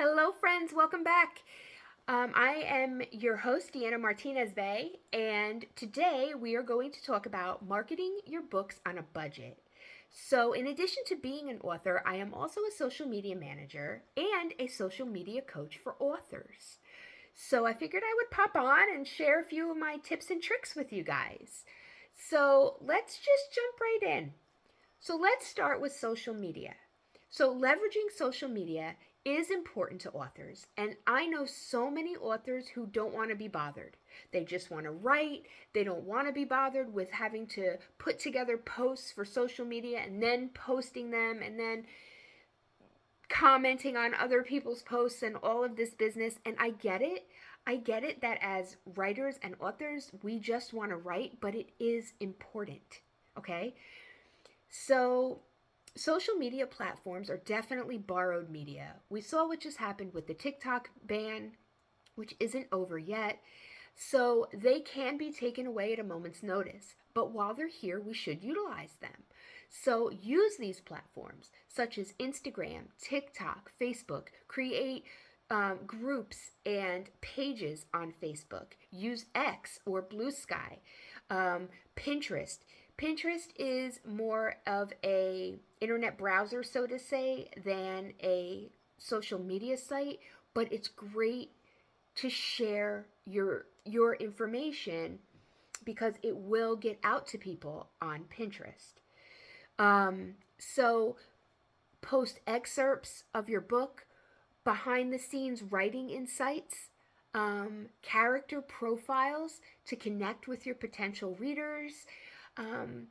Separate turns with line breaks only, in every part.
Hello, friends. Welcome back. I am your host, Deanna Martinez Bay, and today we are going to talk about marketing your books on a budget. So, in addition to being an author, I am also a social media manager and a social media coach for authors. So, I figured I would pop on and share a few of my tips and tricks with you guys. So, let's just jump right in. So let's start with social media. So, leveraging social media is important to authors, and I know so many authors who don't want to be bothered. They just want to write, they don't want to be bothered with having to put together posts for social media and then posting them and then commenting on other people's posts and all of this business. And I get it. I get it that as writers and authors, we just want to write, but it is important. Okay? So, social media platforms are definitely borrowed media. We saw what just happened with the TikTok ban, which isn't over yet. So, they can be taken away at a moment's notice. But while they're here, we should utilize them. So, use these platforms such as Instagram, TikTok, Facebook. Create groups and pages on Facebook. Use X or Blue Sky. Pinterest. Pinterest is more of a internet browser, so to say, than a social media site, but it's great to share your information because it will get out to people on Pinterest. So post excerpts of your book, behind the scenes writing insights, character profiles to connect with your potential readers. Um,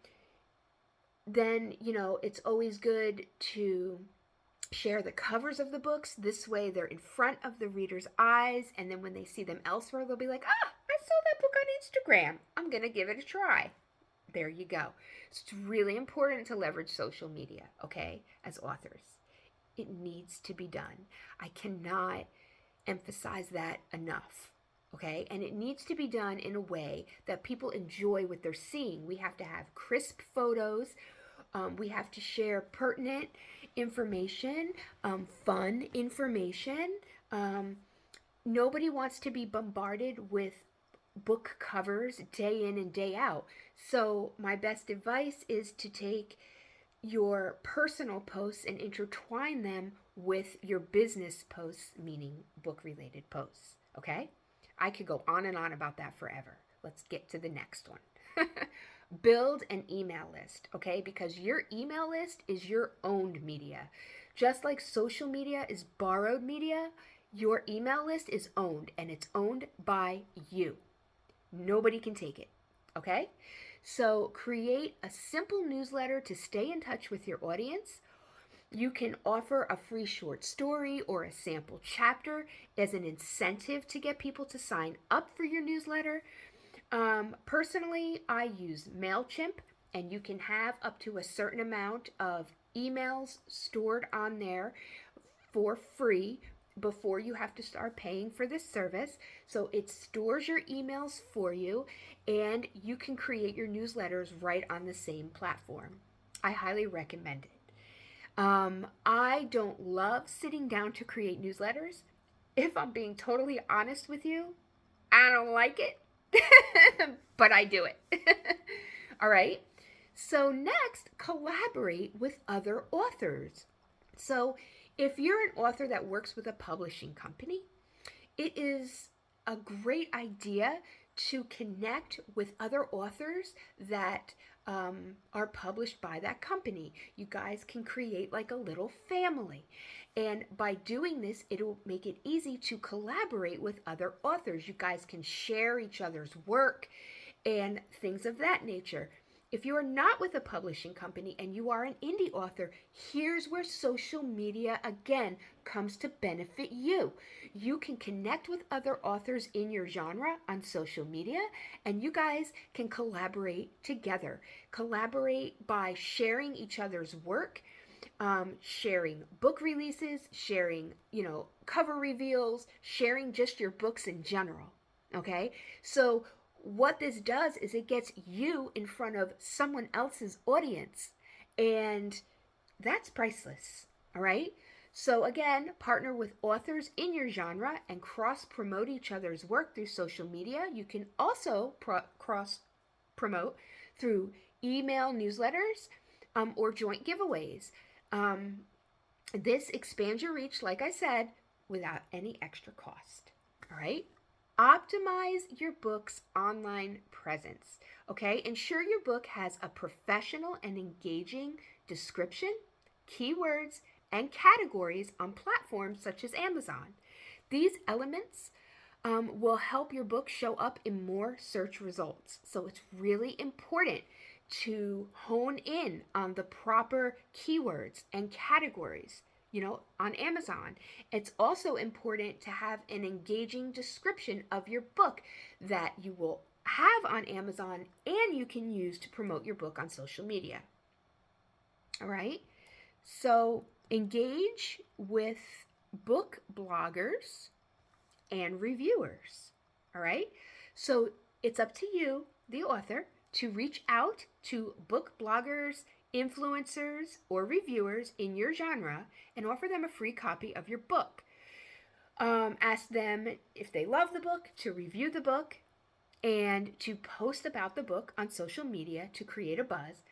then, it's always good to share the covers of the books. This way, they're in front of the reader's eyes, and then when they see them elsewhere, they'll be like, I saw that book on Instagram. I'm going to give it a try. There you go. So it's really important to leverage social media, okay, as authors. It needs to be done. I cannot emphasize that enough. Okay, and it needs to be done in a way that people enjoy what they're seeing. We have to have crisp photos. We have to share pertinent information, fun information. Nobody wants to be bombarded with book covers day in and day out. So, my best advice is to take your personal posts and intertwine them with your business posts, meaning book related posts. Okay? I could go on and on about that forever. Let's get to the next one. Build an email list, okay? Because your email list is your owned media. Just like social media is borrowed media, your email list is owned, and it's owned by you. Nobody can take it, okay? So create a simple newsletter to stay in touch with your audience. You can offer a free short story or a sample chapter as an incentive to get people to sign up for your newsletter. Personally, I use MailChimp, and you can have up to a certain amount of emails stored on there for free before you have to start paying for this service. So it stores your emails for you, and you can create your newsletters right on the same platform. I highly recommend it. I don't love sitting down to create newsletters. If I'm being totally honest with you, I don't like it, but I do it. All right. So, next, collaborate with other authors. So, if you're an author that works with a publishing company, it is a great idea to connect with other authors that are published by that company. You guys can create like a little family. And by doing this, it'll make it easy to collaborate with other authors. You guys can share each other's work and things of that nature. If you are not with a publishing company and you are an indie author, here's where social media again comes to benefit you. You can connect with other authors in your genre on social media, and you guys can collaborate together. Collaborate by sharing each other's work, sharing book releases, sharing, cover reveals, sharing just your books in general. Okay? So what this does is it gets you in front of someone else's audience, and that's priceless. All right. So again, partner with authors in your genre and cross-promote each other's work through social media. You can also cross-promote through email newsletters or joint giveaways. Um, this expands your reach, like I said, without any extra cost. All right? Optimize your book's online presence. Okay? Ensure your book has a professional and engaging description, keywords, and categories on platforms such as Amazon. These elements will help your book show up in more search results. So it's really important to hone in on the proper keywords and categories, on Amazon. It's also important to have an engaging description of your book that you will have on Amazon and you can use to promote your book on social media. All right? So engage with book bloggers and reviewers. All right? So it's up to you, the author, to reach out to book bloggers, influencers, or reviewers in your genre and offer them a free copy of your book. Ask them if they love the book, to review the book, and to post about the book on social media to create a buzz.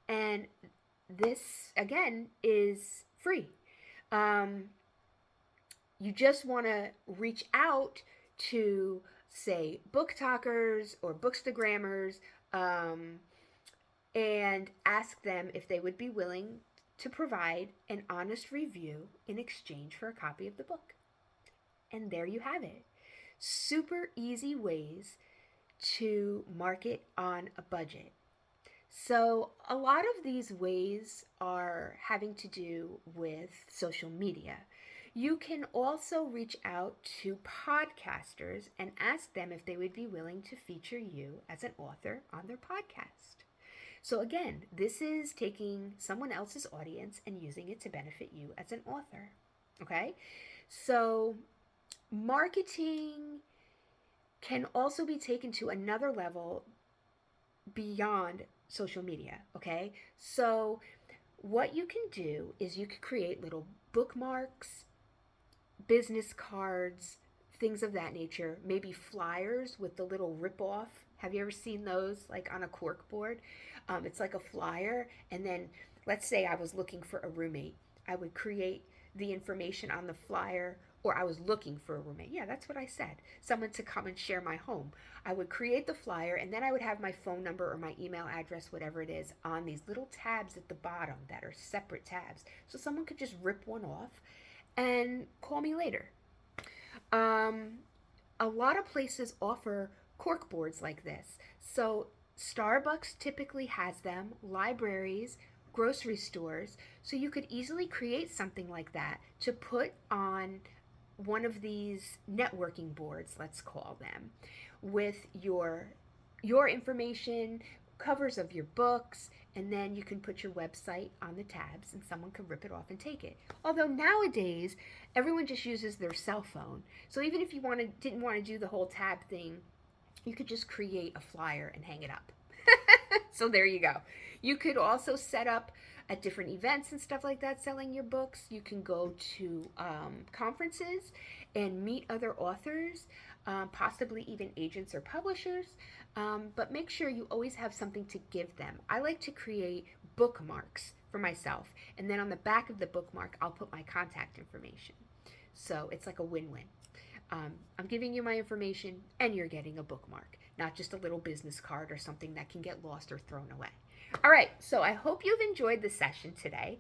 And this, again, is free. You just want to reach out to, say, book talkers or bookstagrammers, and ask them if they would be willing to provide an honest review in exchange for a copy of the book. And there you have it. Super easy ways to market on a budget. So a lot of these ways are having to do with social media. You can also reach out to podcasters and ask them if they would be willing to feature you as an author on their podcast. So again, this is taking someone else's audience and using it to benefit you as an author. Okay? So marketing can also be taken to another level beyond social media. Okay? So what you can do is you can create little bookmarks, business cards, things of that nature, maybe flyers with the little rip-off. Have you ever seen those, like on a cork board? It's like a flyer, and then let's say I was looking for a roommate. I would create the information on the flyer, or I was looking for a roommate. Yeah, that's what I said. Someone to come and share my home. I would create the flyer, and then I would have my phone number or my email address, whatever it is, on these little tabs at the bottom that are separate tabs. So someone could just rip one off and call me later. A lot of places offer cork boards like this. So Starbucks typically has them, libraries, grocery stores. So you could easily create something like that to put on one of these networking boards, let's call them, with your information, covers of your books, and then you can put your website on the tabs and someone can rip it off and take it. Although nowadays, everyone just uses their cell phone. So even if you didn't want to do the whole tab thing, you could just create a flyer and hang it up. So there you go. You could also set up at different events and stuff like that selling your books. You can go to conferences and meet other authors, possibly even agents or publishers. But make sure you always have something to give them. I like to create bookmarks for myself, and then on the back of the bookmark, I'll put my contact information. So it's like a win-win. I'm giving you my information, and you're getting a bookmark, not just a little business card or something that can get lost or thrown away. All right, so I hope you've enjoyed the session today.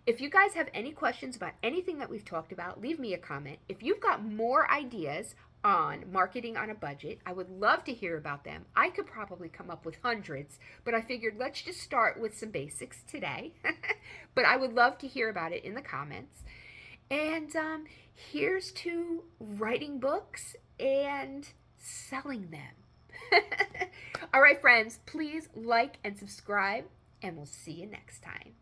If you guys have any questions about anything that we've talked about, leave me a comment. If you've got more ideas on marketing on a budget, I would love to hear about them. I could probably come up with hundreds, but I figured let's just start with some basics today. But I would love to hear about it in the comments. And here's to writing books and selling them. All right, friends, please like and subscribe, and we'll see you next time.